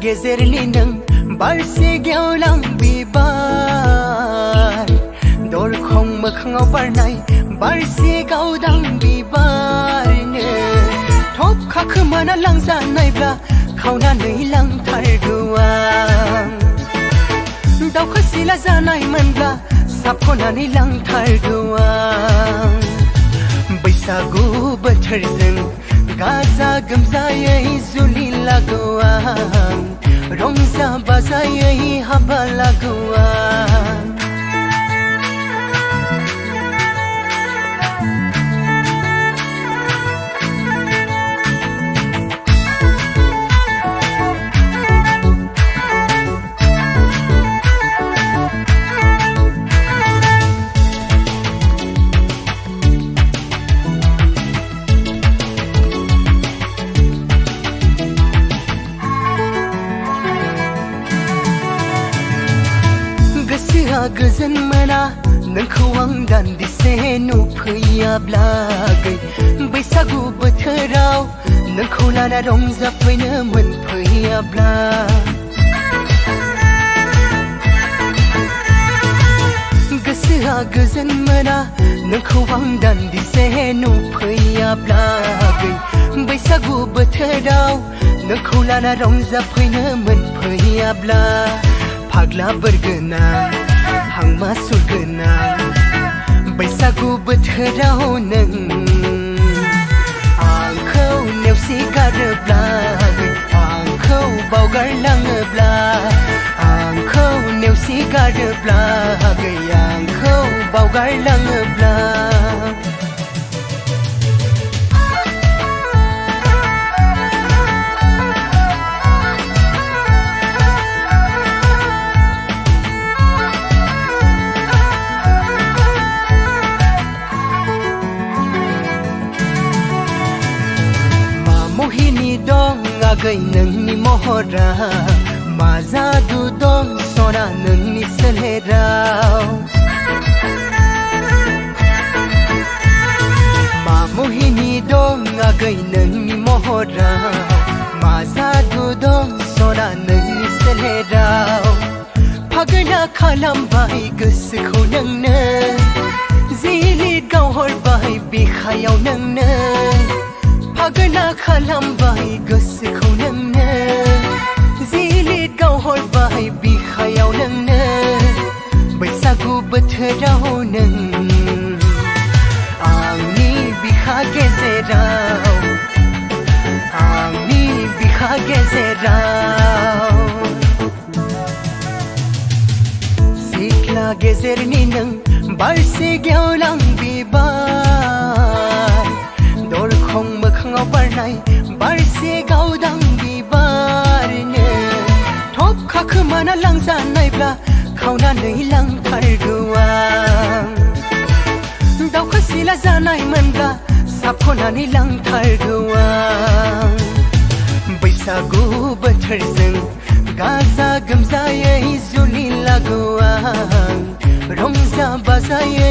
गेजेरनि नों बारसे गेवलां बिबार दरखं मोखाङाव बारनाय बारसे गावदां बिबारनो थफखा खोमाना लांजानायब्ला खावनानै लांथारगौ आं दावखा सिला जानायमोनब्ला साबख'नानै लांथारगौ आं बैसागु बोथोरजों गाजा गोमजायै जुलि लागौ आं रंजा बाजायै हाबा लागौ आं गोजोन मोना नोंखौ आं दान्दिसे नुफैयाब्लागै बैसागु बोथोराव नोंखौ लाना रंजाफैनो मोनफैयाब्ला गोसोआ गोजोन मोना नोंखौ आं दान्दिसे नुफैयाब्लागै बैसागु बोथोराव नोंखौ लाना रंजाफैनो मोनफैयाब्ला फाग्ला बोरगोनां हांमा सुरगोनां बैसागु बोथोराव नों आंखौ नेवसिगारोब्ला आंखौ बावगारलाङोब्ला आंखौ नेवसिगारोब्ला आंखौ बावगारलाङोब्ला आगै नोंनि महरा मा जादु दं सना नोंनि सोलेराव मा मोहिनी दं आगै नोंनि महरा मा जादु दं सना नोंनि सोलेराव फागोना खालामबाय गोसोखौ नोंनो जिलिद गावहरबाय बिखायाव नोंनो फागोना खालामबाय गोसोखौ नोंनो जिलिद गावहरबाय बिखायाव नोंनो बैसागु बोथोराव नों आंनि बिखा गेजेराव आंनि बिखा गेजेराव सिख्ला गेजेरनि नों बारसे गेवलां बिबार दरखं मोखाङाव बारनाय बारसे गावदां बिबारनो थफखा खोमाना लांजानायब्ला खावनानै लांथारगौ आं दावखा सिला जानायमोनब्ला साबख'नानै लांथारगौ आं बैसागु बोथोरजों गाजा गोमजायै जुलि लागौ आं रंजा बाजायै